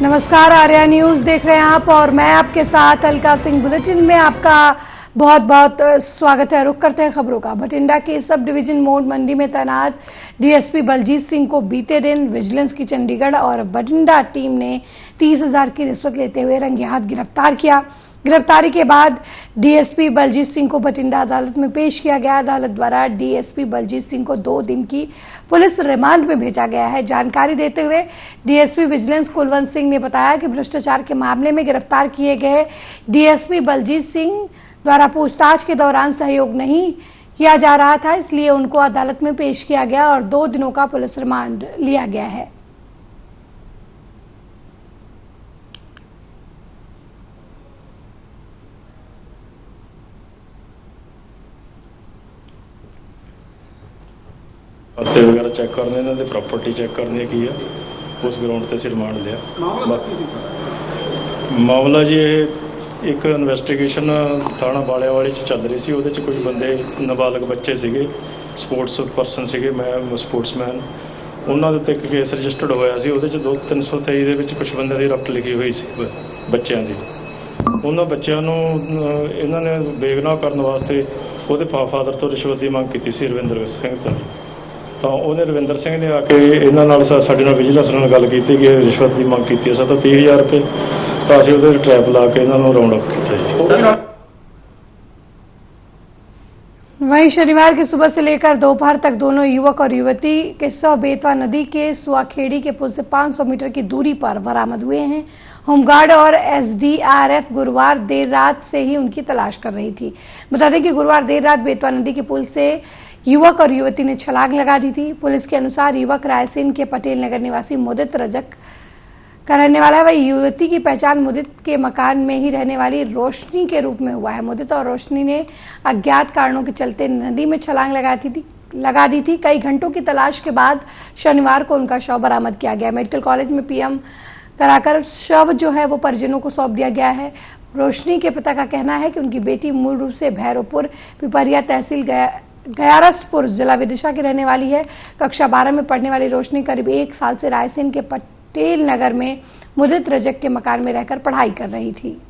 नमस्कार, आर्या न्यूज देख रहे हैं आप और मैं आपके साथ अलका सिंह। बुलेटिन में आपका बहुत बहुत स्वागत है। रुक करते हैं खबरों का। बठिंडा के सब डिवीजन मोड़ मंडी में तैनात डीएसपी बलजीत सिंह को बीते दिन विजिलेंस की चंडीगढ़ और बठिंडा टीम ने 30,000 की रिश्वत लेते हुए रंगे हाथ गिरफ्तार किया। गिरफ्तारी के बाद डीएसपी बलजीत सिंह को बठिंडा अदालत में पेश किया गया। अदालत द्वारा डीएसपी बलजीत सिंह को 2 दिन की पुलिस रिमांड में भेजा गया है। जानकारी देते हुए डीएसपी विजिलेंस कुलवंत सिंह ने बताया कि भ्रष्टाचार के मामले में गिरफ्तार किए गए डीएसपी बलजीत सिंह द्वारा पूछताछ के दौरान सहयोग नहीं किया जा रहा था, इसलिए उनको अदालत में पेश किया गया और 2 दिनों का पुलिस रिमांड लिया गया है। पत्ते वगैरह चेक करने, इन्हों की प्रॉपर्टी चेक करनी की है, उस ग्राउंड से रिमांड लिया। मामला जी एक इन्वेस्टिगेशन थाना बालियावाली चल रही सी, वो कुछ बंदे नाबालग बच्चे सीगे, स्पोर्ट्स पर्सन सीगे, मैं स्पोर्ट्समैन, उन्होंने उत्ते एक केस रजिस्टर्ड होया सी। वो 323 दे विच कुछ बंदे दी रफ्त लिखी हुई सी बच्चों की। उन्होंने बच्चों इन्होंने बेगुनाह करने वास्ते वो फादर तो रिश्वत की मंग की सी रविंदर सिंह तो उन्हें रविंदर सिंह ने आके इन्होंने साढ़े विजिलेंस नाल गल की कि रिश्वत की मंग की असा तो 30,000 रुपये, तो असीं उहदे ट्रैप ला के इन्होंने राउंड अप किया। वहीं शनिवार की सुबह से लेकर दोपहर तक दोनों युवक और युवती के शव बेतवा नदी के सुआखेड़ी के पुल से 500 मीटर की दूरी पर बरामद हुए हैं। होमगार्ड और एसडीआरएफ गुरुवार देर रात से ही उनकी तलाश कर रही थी। बता दें कि गुरुवार देर रात बेतवा नदी के पुल से युवक और युवती ने छलांग लगा दी थी। पुलिस के अनुसार युवक रायसेन के पटेल नगर निवासी मुदित रजक का रहने वाला है। वही युवती की पहचान मुदित के मकान में ही रहने वाली रोशनी के रूप में हुआ है। मुदित और रोशनी ने अज्ञात कारणों के चलते नदी में छलांग लगा दी थी। कई घंटों की तलाश के बाद शनिवार को उनका शव बरामद किया गया। मेडिकल कॉलेज में पीएम कराकर शव जो है वो परिजनों को सौंप दिया गया है। रोशनी के पिता का कहना है कि उनकी बेटी मूल रूप से भैरवपुर पिपरिया तहसील गयारसपुर जिला विदिशा की रहने वाली है। कक्षा 12 में पढ़ने वाली रोशनी करीब 1 साल से रायसेन के पटेल नगर में मुदित रजक के मकान में रहकर पढ़ाई कर रही थी।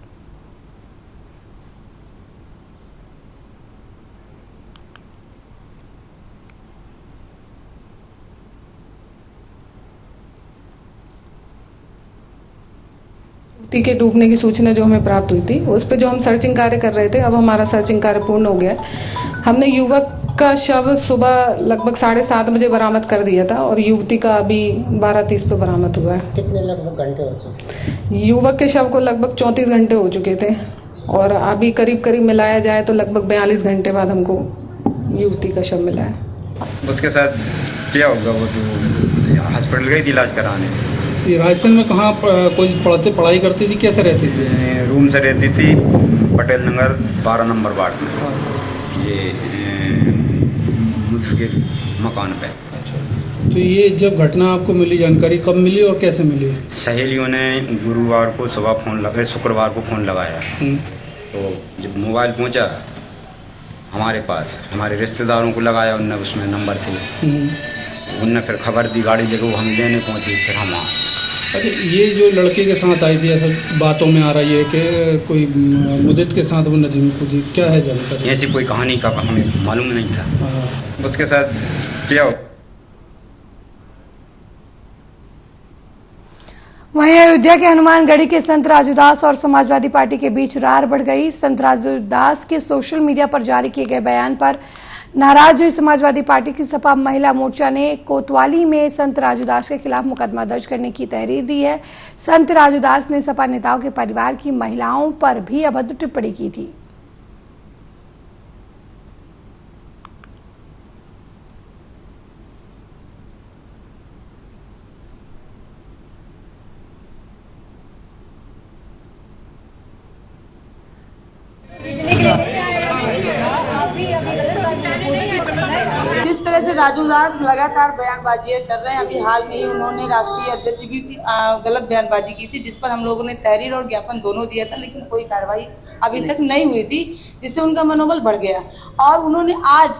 के डूबने की सूचना जो हमें प्राप्त हुई थी, उस पर जो हम सर्चिंग कार्य कर रहे थे, अब हमारा सर्चिंग कार्य पूर्ण हो गया है। हमने युवक का शव सुबह लगभग 7:30 बजे बरामद कर दिया था और युवती का अभी 12:30 पे बरामद हुआ है। कितने लगभग घंटे हो चुके? युवक के शव को लगभग 34 घंटे हो चुके थे और अभी करीब मिलाया जाए तो लगभग 42 घंटे बाद हमको युवती का शव मिला है। उसके साथ क्या होगा, वो जो हॉस्पिटल गई थी इलाज कराने। ये रायसेन में कहाँ कोई पढ़ाई करती थी, कैसे रहती थी? रूम से रहती थी पटेल नगर 12 नंबर वार्ड में। ये उसके मकान पे। तो ये जब घटना आपको मिली, जानकारी कब मिली और कैसे मिली? सहेलियों ने गुरुवार को सुबह फोन लगाया, शुक्रवार को फोन लगाया। तो जब मोबाइल पहुंचा हमारे पास, हमारे रिश्तेदारों को लगाया, उनने उसमें नंबर थे, उनने फिर खबर दी, गाड़ी लेकर वो हम लेने पहुंचे, फिर हम आ। अच्छा, ये जो लड़के के साथ आई थी, ऐसा बातों में आ रही है कि कोई मुदित के साथ वो नदी में कूदी, क्या है जानकारी? ऐसी कोई कहानी का हमें मालूम नहीं था। उसके साथ क्या हो। वहीं अयोध्या के हनुमानगढ़ी के संत राजूदास और समाजवादी पार्टी के बीच रार बढ़ गई। संत राजूदास के सोशल मीडिया पर जारी किए गए बयान पर नाराज हुई समाजवादी पार्टी की सपा महिला मोर्चा ने कोतवाली में संत राजूदास के खिलाफ मुकदमा दर्ज करने की तहरीर दी है। संत राजूदास ने सपा नेताओं के परिवार की महिलाओं पर भी अभद्र टिप्पणी की थी। जिस तरह से राजूदास लगातार बयानबाजी कर रहे हैं, अभी हाल में ही उन्होंने राष्ट्रीय अध्यक्ष भी गलत बयानबाजी की थी, जिस पर हम लोगों ने तहरीर और ज्ञापन दोनों दिया था, लेकिन कोई कार्रवाई अभी तक नहीं हुई थी, जिससे उनका मनोबल बढ़ गया। और उन्होंने आज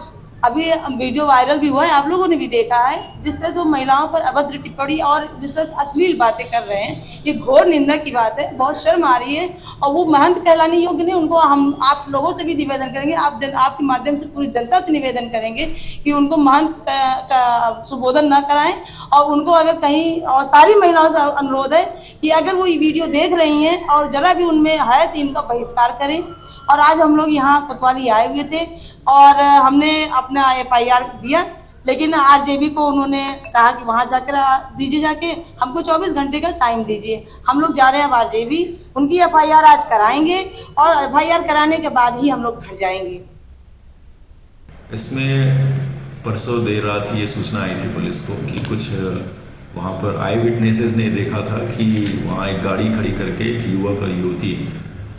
अभी वीडियो वायरल भी हुआ है, आप लोगों ने भी देखा है, जिस तरह से वो महिलाओं पर अभद्र टिप्पणी और जिस तरह से अश्लील बातें कर रहे हैं, ये घोर निंदा की बात है। बहुत शर्म आ रही है और वो महंत कहलाने योग्य नहीं। उनको हम आप लोगों से भी निवेदन करेंगे, आपके माध्यम से पूरी जनता से निवेदन करेंगे कि उनको महंत का सुबोधन न कराएं और उनको अगर कहीं, और सारी महिलाओं से अनुरोध है कि अगर वो ये वीडियो देख रही हैं और जरा भी उनमें है तो इनका बहिष्कार करें। और आज हम लोग यहाँ कोतवाली आए हुए थे और हमने अपना FIR दिया, लेकिन RJB को उन्होंने कहा कि वहां जाकर दीजिए, जाके हमको 24 घंटे का टाइम दीजिए। हम लोग जा रहे हैं RJB, उनकी FIR आज कराएंगे और FIR कराने के बाद ही हम लोग घर जाएंगे। इसमें परसों देर रात ये सूचना आई थी पुलिस को कि कुछ वहाँ पर आई विटनेसेस ने देखा था कि वहाँ एक गाड़ी खड़ी करके एक युवक और युवती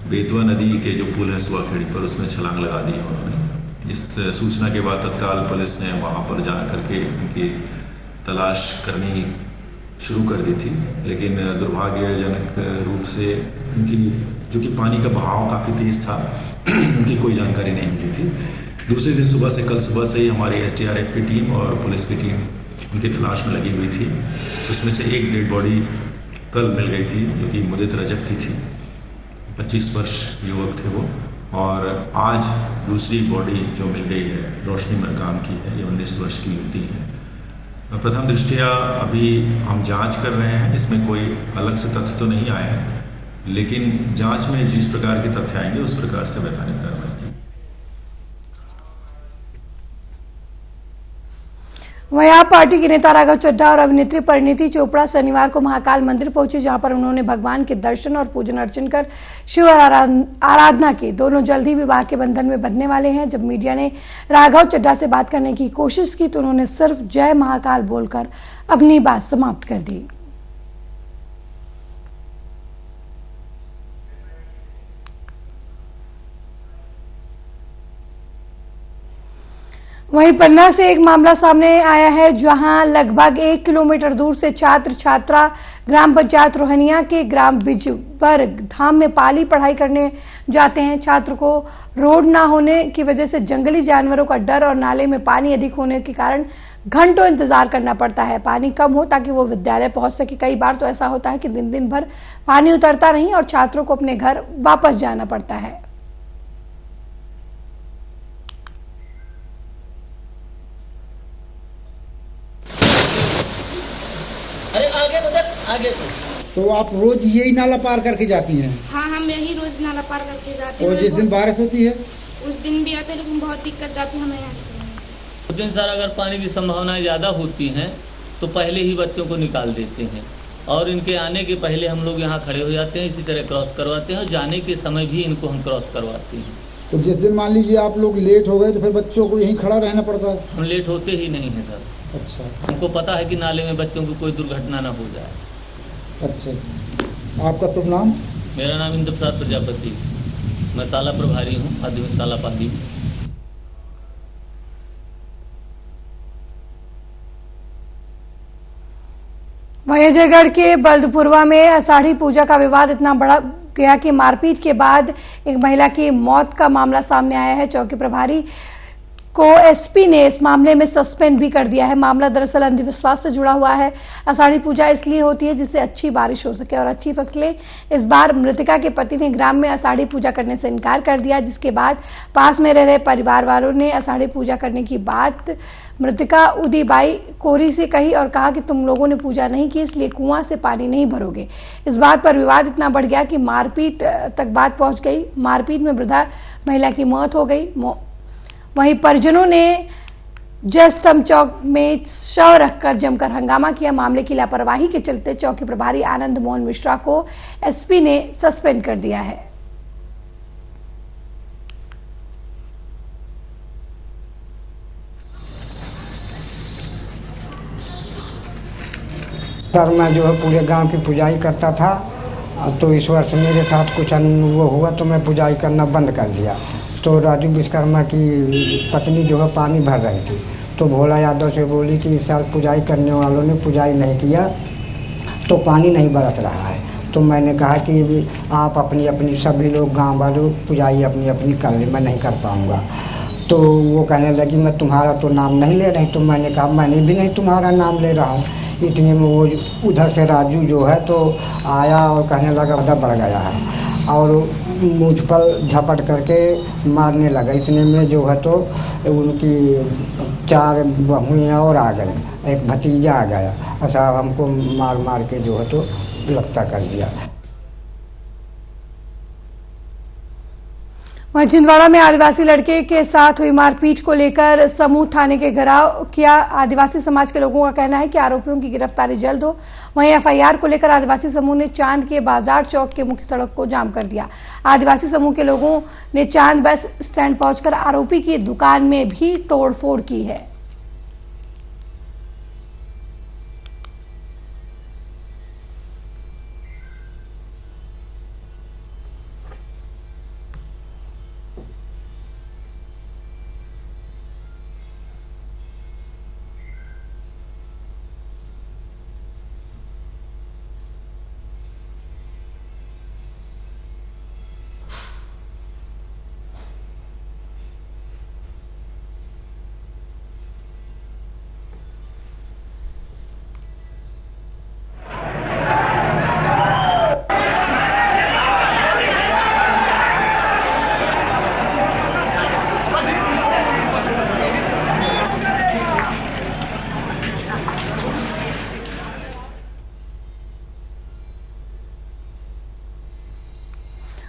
बेतवा नदी के जो पुल है सुआखेड़ी पर, उसमें छलांग लगा दी है उन्होंने। इस सूचना के बाद तत्काल पुलिस ने वहाँ पर जा करके उनकी तलाश करनी शुरू कर दी थी, लेकिन दुर्भाग्यजनक रूप से उनकी, जो कि पानी का बहाव काफ़ी तेज़ था, उनकी कोई जानकारी नहीं मिली थी। दूसरे दिन सुबह से, कल सुबह से ही हमारी SDRF की टीम और पुलिस की टीम उनकी तलाश में लगी हुई थी। उसमें से एक डेड बॉडी कल मिल गई थी, जो कि मुदित रजक की थी, 25 वर्ष युवक थे वो। और आज दूसरी बॉडी जो मिल गई है रोशनी मरकाम की है, ये 19 वर्ष की युवती है। प्रथम दृष्टया अभी हम जांच कर रहे हैं, इसमें कोई अलग से तथ्य तो नहीं आए हैं, लेकिन जांच में जिस प्रकार के तथ्य आएंगे उस प्रकार से वैधानिक कार्रवाई की। वहीं आप पार्टी के नेता राघव चड्ढा और अभिनेत्री परिणीति चोपड़ा शनिवार को महाकाल मंदिर पहुंचे, जहां पर उन्होंने भगवान के दर्शन और पूजन अर्चन कर शिव आराधना की। दोनों जल्द ही विवाह के बंधन में बंधने वाले हैं। जब मीडिया ने राघव चड्ढा से बात करने की कोशिश की तो उन्होंने सिर्फ जय महाकाल बोलकर अपनी बात समाप्त कर दी। वहीं पन्ना से एक मामला सामने आया है, जहां लगभग 1 किलोमीटर दूर से छात्र छात्रा ग्राम पंचायत रोहनिया के ग्राम बिजबर धाम में पाली पढ़ाई करने जाते हैं। छात्र को रोड ना होने की वजह से जंगली जानवरों का डर और नाले में पानी अधिक होने के कारण घंटों इंतजार करना पड़ता है पानी कम हो ताकि वो विद्यालय पहुंच सके। कई बार तो ऐसा होता है कि दिन दिन भर पानी उतरता नहीं और छात्रों को अपने घर वापस जाना पड़ता है। आगे तो आप रोज यही नाला पार करके जाती हैं? हाँ, हम यही रोज नाला पार करके जाते हैं। और जिस दिन बारिश होती है उस दिन भी आते हैं, लेकिन बहुत दिक्कत जाती है हमें यहाँ से। उस दिन सर अगर पानी की संभावनाएं ज्यादा होती हैं तो पहले ही बच्चों को निकाल देते हैं और इनके आने के पहले हम लोग यहाँ खड़े हो जाते हैं, इसी तरह क्रॉस करवाते हैं और जाने के समय भी इनको हम क्रॉस करवाते हैं। तो जिस दिन मान लीजिए आप लोग लेट हो गए तो फिर बच्चों को यहीं खड़ा रहना पड़ता है? हम लेट होते ही नहीं है सर। अच्छा, हमको पता है कि नाले में बच्चों को कोई दुर्घटना न हो जाए। अच्छा, आपका शुभ नाम? मेरा नाम इंद्र प्रसाद प्रजापति, मैं शाला प्रभारी हूँ, माध्यमिक शाला पाली। वहीं अजयगढ़ के बल्दपुरवा में आषाढ़ी पूजा का विवाद इतना बड़ा गया कि मारपीट के बाद एक महिला की मौत का मामला सामने आया है। चौकी प्रभारी को एसपी ने इस मामले में सस्पेंड भी कर दिया है। मामला दरअसल अंधविश्वास से जुड़ा हुआ है। आषाढ़ी पूजा इसलिए होती है जिससे अच्छी बारिश हो सके और अच्छी फसलें। इस बार मृतका के पति ने ग्राम में आषाढ़ी पूजा करने से इनकार कर दिया, जिसके बाद पास में रह रहे परिवार वालों ने आषाढ़ी पूजा करने की बात मृतका उदीबाई कोरी से कही और कहा कि तुम लोगों ने पूजा नहीं की इसलिए कुआं से पानी नहीं भरोगे। इस बात पर विवाद इतना बढ़ गया कि मारपीट तक बात पहुंच गई। मारपीट में वृद्धा महिला की मौत हो गई। वहीं परिजनों ने जयस्तंभ चौक में शव रखकर जमकर हंगामा किया। मामले की लापरवाही के चलते चौकी प्रभारी आनंद मोहन मिश्रा को एसपी ने सस्पेंड कर दिया है। सर मैं जो है पूरे गांव की पुजाई करता था, तो इस वर्ष मेरे साथ कुछ वो हुआ तो मैं पुजाई करना बंद कर दिया। तो राजू विश्वकर्मा की पत्नी जो है पानी भर रही थी, तो भोला यादव से बोली कि इस साल पुजाई करने वालों ने पुजाई नहीं किया तो पानी नहीं बरस रहा है। तो मैंने कहा कि आप अपनी अपनी सभी लोग गांव वालों पुजाई अपनी अपनी कर ले, मैं नहीं कर पाऊँगा। तो वो कहने लगी मैं तुम्हारा तो नाम नहीं ले रही। तो मैंने कहा मैंने भी नहीं तुम्हारा नाम ले रहा हूँ। इतने में वो उधर से राजू जो है तो आया और कहने लगा अदा बढ़ गया है और मुझ पर झपट करके मारने लगा। इतने में जो है तो उनकी 4 बहुएँ और आ गई, एक भतीजा आ गया। ऐसा हमको मार मार के जो है तो गिरफ्तार कर दिया। वहीं छिंदवाड़ा में आदिवासी लड़के के साथ हुई मारपीट को लेकर समूह थाने के घेराव किया। आदिवासी समाज के लोगों का कहना है कि आरोपियों की गिरफ्तारी जल्द हो। वहीं एफआईआर को लेकर आदिवासी समूह ने चांद के बाजार चौक के मुख्य सड़क को जाम कर दिया। आदिवासी समूह के लोगों ने चांद बस स्टैंड पहुंचकर आरोपी की दुकान में भी तोड़फोड़ की है।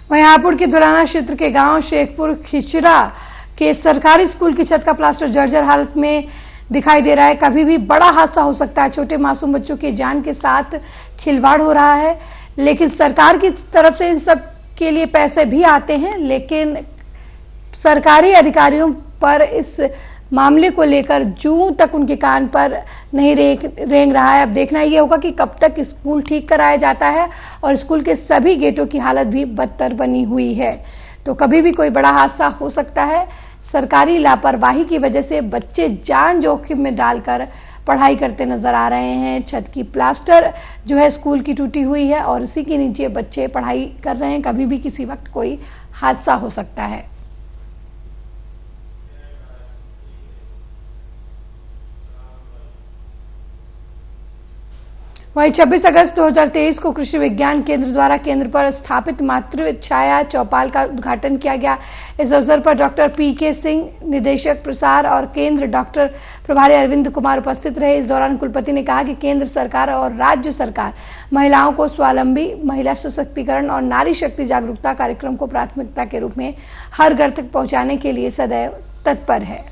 वहीं हापुड़ के धुलाना क्षेत्र के गांव शेखपुर खिचरा के सरकारी स्कूल की छत का प्लास्टर जर्जर हालत में दिखाई दे रहा है। कभी भी बड़ा हादसा हो सकता है। छोटे मासूम बच्चों की जान के साथ खिलवाड़ हो रहा है, लेकिन सरकार की तरफ से इन सब के लिए पैसे भी आते हैं, लेकिन सरकारी अधिकारियों पर इस मामले को लेकर जूं तक उनके कान पर नहीं रेंग रहा है। अब देखना ये होगा कि कब तक स्कूल ठीक कराया जाता है और स्कूल के सभी गेटों की हालत भी बदतर बनी हुई है। तो कभी भी कोई बड़ा हादसा हो सकता है। सरकारी लापरवाही की वजह से बच्चे जान जोखिम में डालकर पढ़ाई करते नजर आ रहे हैं। छत की प्लास्टर जो है स्कूल की टूटी हुई है और इसी के नीचे बच्चे पढ़ाई कर रहे हैं। कभी भी किसी वक्त कोई हादसा हो सकता है। वहीं 26 अगस्त 2023 को कृषि विज्ञान केंद्र द्वारा केंद्र पर स्थापित मातृ छाया चौपाल का उद्घाटन किया गया। इस अवसर पर डॉक्टर पीके सिंह, निदेशक प्रसार और केंद्र डॉक्टर प्रभारी अरविंद कुमार उपस्थित रहे। इस दौरान कुलपति ने कहा कि केंद्र सरकार और राज्य सरकार महिलाओं को स्वावलंबी, महिला सशक्तिकरण और नारी शक्ति जागरूकता कार्यक्रम को प्राथमिकता के रूप में हर घर तक पहुंचाने के लिए सदैव तत्पर है।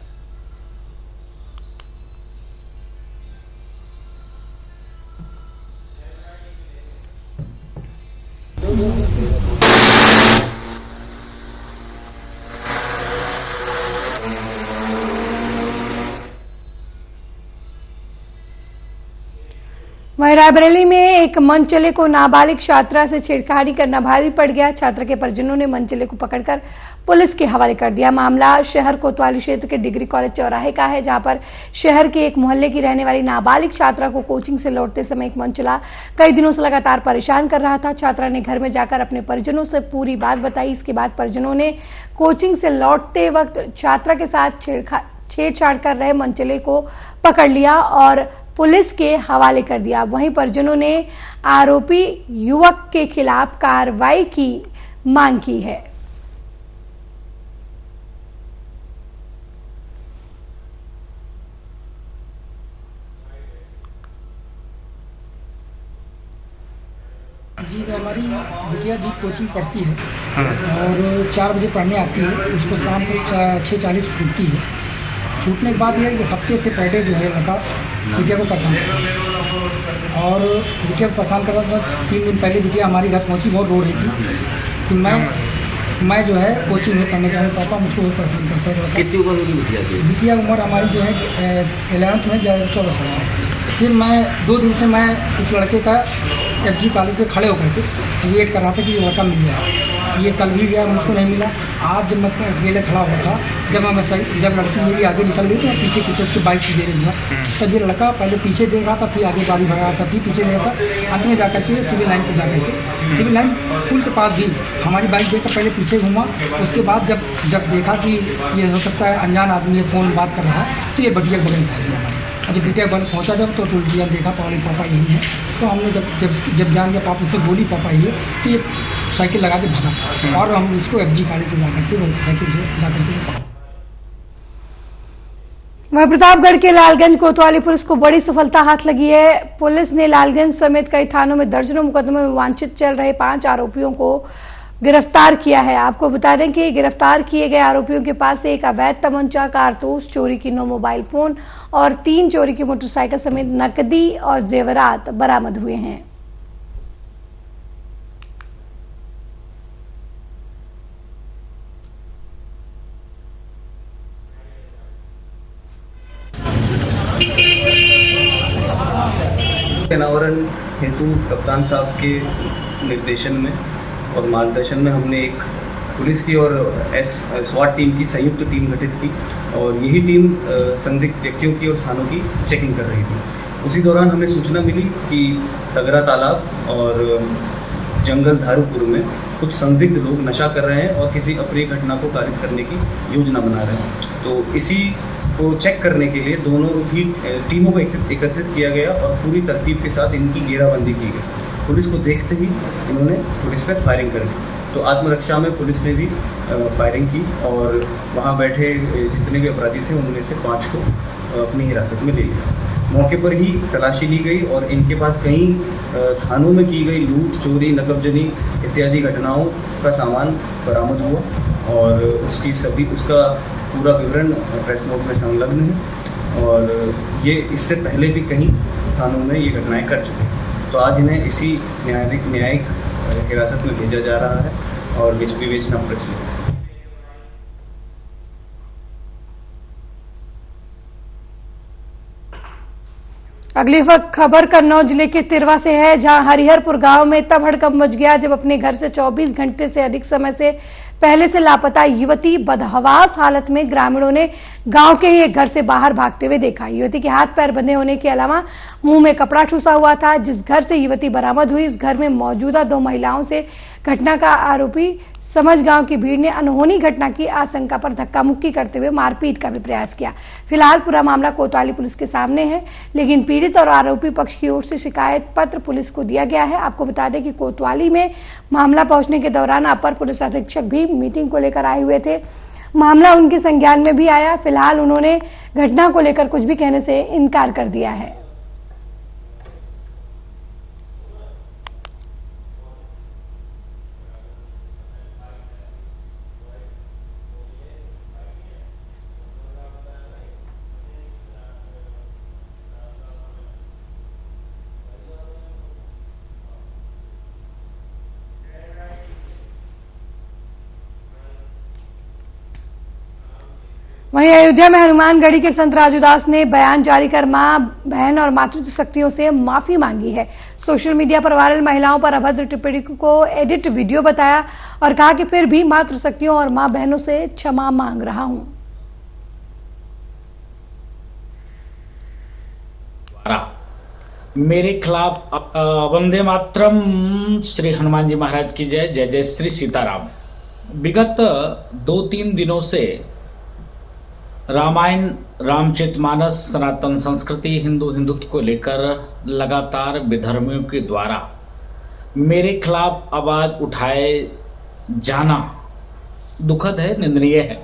वहीं रायबरेली में एक मनचले को नाबालिग छात्रा से छेड़खानी करना भारी पड़ गया। छात्रा के परिजनों ने मनचले को पकड़कर पुलिस के हवाले कर दिया। मामला शहर कोतवाली क्षेत्र के डिग्री कॉलेज चौराहे का है, जहां पर शहर के एक मोहल्ले की रहने वाली नाबालिग छात्रा को कोचिंग से लौटते समय एक मनचला कई दिनों से लगातार परेशान कर रहा था। छात्रा ने घर में जाकर अपने परिजनों से पूरी बात बताई। इसके बाद परिजनों ने कोचिंग से लौटते वक्त छात्रा के साथ छेड़छाड़ कर रहे मनचले को पकड़ लिया और पुलिस के हवाले कर दिया। वहीं परिजनों ने आरोपी युवक के खिलाफ कार्रवाई की मांग की है। जी, हमारी बिटिया दीप कोचिंग पढ़ती है और 4 बजे पढ़ने आती है। उसको शाम को 6:40 छूटती है। छूटने के बाद ये हफ्ते से पहले जो है लड़का बिटिया को परेशान करता और बिटिया को परेशान करता था। 3 दिन पहले बिटिया हमारी घर पहुंची, बहुत रो रही थी कि मैं जो है कोचिंग में पढ़ने का पापा मुझको बहुत परेशान करता है। कितनी उम्र होगी बिटिया की? बिटिया उम्र हमारी जो है 11th में 14 साल है। फिर मैं 2 दिन से मैं इस लड़के का FG कॉलेज पे खड़े होकर के वेट कर रहा था कि ये लड़का मिल जाए। ये कल भी गया, मुझको नहीं मिला। आज जब मैं अकेले खड़ा हुआ था, जब लड़की मेरी आगे निकल गई तो मैं पीछे कुछ उसकी बाइक से दे रही हुआ, तब ये लड़का पहले पीछे देख रहा था, फिर आगे गाड़ी भगा रहा था, फिर पीछे देख रहा था। अंत में जाकर के सिविल लाइन पर जाकर के सिविल लाइन पुल के पास भी हमारी बाइक देखकर पहले पीछे घूमा। उसके बाद जब देखा कि ये हो सकता है अनजान आदमी फ़ोन बात कर रहा है, तो ये बटिया बगल में पहुँच गया। और जब बिटिया बगल पहुँचा जब तो उल्टिया देखा पापा यही है। तो हमने जब जान गया पापा उससे बोली पापा ये, तो ये साइकिल लगा के भागा और हम इसको FG कॉलेज पे जाकर के साइकिल से जाकर के पकड़ा। वहीं प्रतापगढ़ के लालगंज कोतवाली पुलिस को बड़ी सफलता हाथ लगी है। पुलिस ने लालगंज समेत कई थानों में दर्जनों मुकदमों में वांछित चल रहे 5 आरोपियों को गिरफ्तार किया है। आपको बता दें कि गिरफ्तार किए गए आरोपियों के पास से एक अवैध तमंचा, कारतूस, चोरी की 9 मोबाइल फोन और 3 चोरी की मोटरसाइकिल समेत नकदी और जेवरात बरामद हुए हैं। अनावरण हेतु कप्तान साहब के निर्देशन में और मार्गदर्शन में हमने एक पुलिस की और SWAT टीम की संयुक्त टीम गठित की और यही टीम संदिग्ध व्यक्तियों की और स्थानों की चेकिंग कर रही थी। उसी दौरान हमें सूचना मिली कि सगरा तालाब और जंगल धारूपुर में कुछ संदिग्ध लोग नशा कर रहे हैं और किसी अप्रिय घटना को कारित करने की योजना बना रहे हैं। तो इसी को चेक करने के लिए दोनों ही टीमों को एकत्रित किया गया और पूरी तरतीब के साथ इनकी घेराबंदी की गई। पुलिस को देखते ही इन्होंने पुलिस पर फायरिंग कर दी। तो आत्मरक्षा में पुलिस ने भी फायरिंग की और वहां बैठे जितने भी अपराधी थे उनमें से 5 को अपनी हिरासत में ले लिया। मौके पर ही तलाशी ली गई और इनके पास कई थानों में की गई लूट, चोरी, नकबजनी इत्यादि घटनाओं का सामान बरामद हुआ और उसका पूरा विवरण प्रेस नोट में संलग्न है और ये इससे पहले भी कहीं थानों में ये घटनाएं कर चुके हैं। तो आज इन्हें इसी न्यायिक हिरासत में भेजा जा रहा है और विवेचना प्रचलित है। अगली खबर कन्नौज जिले के तिरवा से है, जहां हरिहरपुर गांव में तब हड़कंप मच गया जब अपने घर से 24 घंटे से अधिक समय से पहले से लापता युवती बदहवास हालत में ग्रामीणों ने गांव के ही एक घर से बाहर भागते हुए देखा। युवती के हाथ पैर बंधे होने के अलावा मुंह में कपड़ा ठूसा हुआ था। जिस घर से युवती बरामद हुई, इस घर में मौजूदा 2 महिलाओं से घटना का आरोपी समझ गांव की भीड़ ने अनहोनी घटना की आशंका पर धक्का मुक्की करते हुए मारपीट का भी प्रयास किया। फिलहाल पूरा मामला कोतवाली पुलिस के सामने है, लेकिन पीड़ित और आरोपी पक्ष की ओर से शिकायत पत्र पुलिस को दिया गया है। आपको बता दें कि कोतवाली में मामला पहुंचने के दौरान अपर पुलिस अधीक्षक भी मीटिंग को लेकर आए हुए थे। मामला उनके संज्ञान में भी आया। फिलहाल उन्होंने घटना को लेकर कुछ भी कहने से इनकार कर दिया है। वहीं अयोध्या में हनुमानगढ़ी के संत राजूदास ने बयान जारी कर मां, बहन और मातृत्व शक्तियों से माफी मांगी है। सोशल मीडिया पर वायरल महिलाओं पर अभद्र टिप्पणी को एडिट वीडियो बताया और कहा कि फिर भी मातृ शक्तियों और मां बहनों से क्षमा मांग रहा हूं। मेरे खिलाफ वंदे मातरम, श्री हनुमान जी महाराज की जय, जय जय श्री सीताराम। विगत 2-3 दिनों से रामायण, रामचरितमानस, सनातन संस्कृति, हिंदुत्व को लेकर लगातार विधर्मियों के द्वारा मेरे खिलाफ आवाज उठाए जाना दुखद है, निंदनीय है।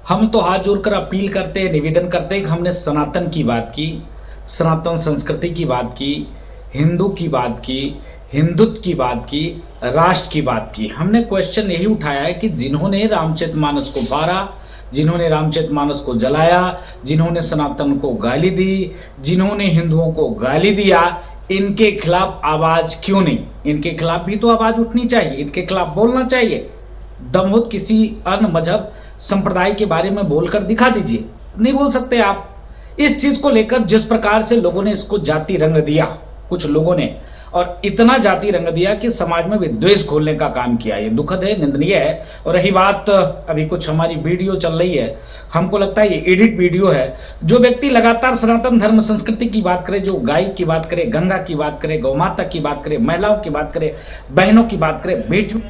हम तो हाथ जोड़कर अपील करते, निवेदन करते हैं कि हमने सनातन की बात की, सनातन संस्कृति की बात की, हिंदू की बात की, हिंदुत्व की बात की, राष्ट्र की बात की। हमने क्वेश्चन यही उठाया है कि जिन्होंने रामचरितमानस को फाड़ा, जिन्होंने रामचरितमानस को जलाया, जिन्होंने सनातन को गाली दी, जिन्होंने हिंदुओं को गाली दिया, इनके खिलाफ आवाज क्यों नहीं? इनके खिलाफ भी तो आवाज उठनी चाहिए, इनके खिलाफ बोलना चाहिए। दम हो किसी अन्य मजहब संप्रदाय के बारे में बोलकर दिखा दीजिए। नहीं बोल सकते आप। इस चीज को लेकर जिस प्रकार से लोगों ने इसको जाति रंग दिया, कुछ लोगों ने, और इतना जाति रंग दिया कि समाज में विद्वेष खोलने का काम किया। ये दुखद है, निंदनीय है। और रही बात अभी कुछ हमारी वीडियो चल रही है, हमको लगता है ये एडिट वीडियो है। जो व्यक्ति लगातार सनातन धर्म संस्कृति की बात करे, जो गाय की बात करे, गंगा की बात करे, गौ माता की बात करे, महिलाओं की बात करे, बहनों की बात करे, बेटियों।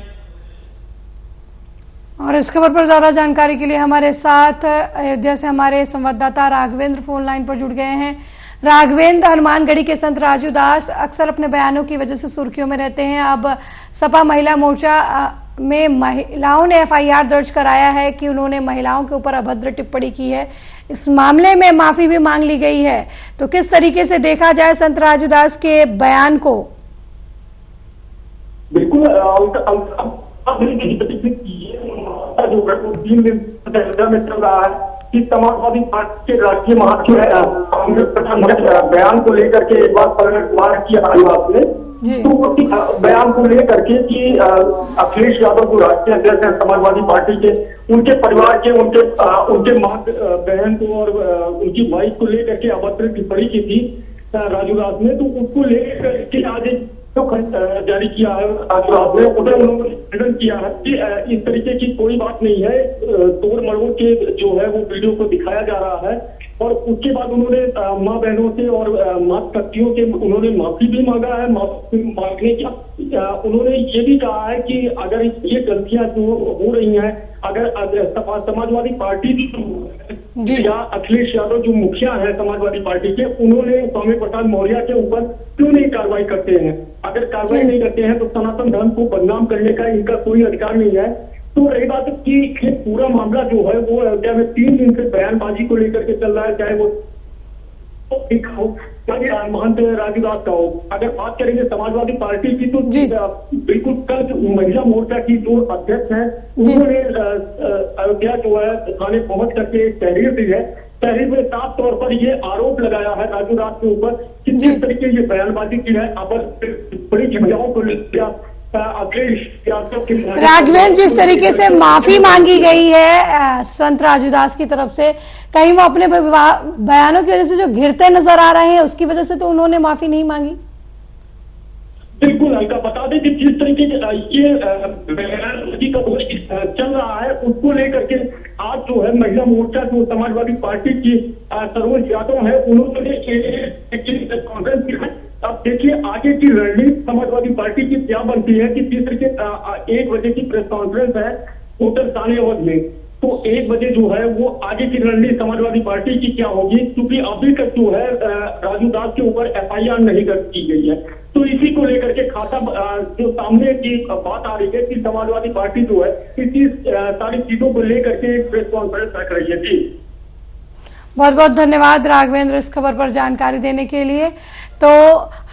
और इस खबर पर ज्यादा जानकारी के लिए हमारे साथ अयोध्या से हमारे संवाददाता राघवेंद्र फोन लाइन पर जुड़ गए हैं। राघवेंद्र, हनुमानगढ़ी के संत राजू दास अक्सर अपने बयानों की वजह से सुर्खियों में रहते हैं। अब सपा महिला मोर्चा में महिलाओं ने एफआईआर दर्ज कराया है कि उन्होंने महिलाओं के ऊपर अभद्र टिप्पणी की है। इस मामले में माफी भी मांग ली गई है। तो किस तरीके से देखा जाए संत राजू दास के बयान को? बिल्कुल जो 3 दिन में चल रहा है कि समाजवादी पार्टी के राष्ट्रीय महासचिव कांग्रेस प्रधान बयान को लेकर के एक बार पलटवार किया आपने, तो बयान को लेकर के कि अखिलेश यादव जो राष्ट्रीय अध्यक्ष है समाजवादी पार्टी के, उनके परिवार के उनके मां बहन को और उनकी वाइफ को लेकर के अभद्र टिप्पणी की थी राजू दास ने, तो उसको लेकर के आज एक जारी किया है राजू दास ने। उधर उन्होंने खंडन किया है कि इस तरीके की कोई बात नहीं है, तोड़ मरोड़ के जो है वो वीडियो को दिखाया जा रहा है। और उसके बाद उन्होंने माँ बहनों से और माता शक्तियों के उन्होंने माफी भी मांगा है। माफी मांगने का उन्होंने ये भी कहा है कि अगर ये गलतियां जो हो रही हैं, अगर समाजवादी पार्टी या अखिलेश यादव जो मुखिया है समाजवादी पार्टी के, उन्होंने स्वामी प्रसाद मौर्य के ऊपर क्यों नहीं कार्रवाई करते हैं? अगर कार्रवाई नहीं करते हैं तो सनातन धर्म को बदनाम करने का इनका कोई अधिकार नहीं है। तो रही बात कि पूरा मामला जो है वो अयोध्या में 3 दिन से बयानबाजी को लेकर के चल रहा है, चाहे वो महंत राजू दास का हो। अगर बात करेंगे समाजवादी पार्टी की तो बिल्कुल कल महिला मोर्चा की जो अध्यक्ष है उन्होंने अयोध्या जो है थाने पहुंच करके तहरीर दी है। तहरीर में साफ तौर पर ये आरोप लगाया है राजू दास के ऊपर कि जिस तरीके ये बयानबाजी की है बड़ी महिलाओं को राघवेंद्र, जिस तरीके से माफी मांगी गई है संत राजू दास की तरफ से, कहीं वो अपने बयानों की वजह से जो घिरते नजर आ रहे हैं उसकी वजह से तो उन्होंने माफी नहीं मांगी? बिल्कुल अलका, बता दें कि जिस तरीके से ये बयानबाजी का चल रहा है उसको लेकर के आज जो है महिला मोर्चा जो समाजवादी पार्टी की सरोज यादव है उन्होंने कॉन्फ्रेंस की है। अब देखिए आगे की रणनीति समाजवादी पार्टी की क्या बनती है कि जिस तरीके 1 बजे की प्रेस कॉन्फ्रेंस है होटल तानेवद में, तो 1 बजे जो है वो आगे की रणनीति समाजवादी पार्टी की क्या होगी, क्योंकि अभी तक जो है राजू दास के ऊपर एफआईआर नहीं दर्ज की गई है। तो इसी को लेकर के खाता जो सामने की बात आ रही है कि समाजवादी पार्टी जो है इसी सारी चीजों को लेकर के एक प्रेस कॉन्फ्रेंस रख रही है। जी बहुत बहुत धन्यवाद राघवेंद्र इस खबर पर जानकारी देने के लिए। तो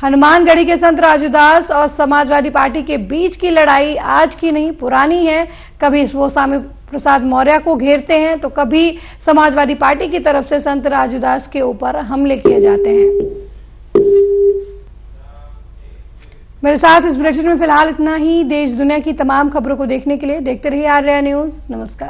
हनुमानगढ़ी के संत राजू दास और समाजवादी पार्टी के बीच की लड़ाई आज की नहीं पुरानी है। कभी वो स्वामी प्रसाद मौर्य को घेरते हैं तो कभी समाजवादी पार्टी की तरफ से संत राजू दास के ऊपर हमले किए जाते हैं। मेरे साथ इस बुलेटिन में फिलहाल इतना ही। देश दुनिया की तमाम खबरों को देखने के लिए देखते रहिए आर्या न्यूज। नमस्कार।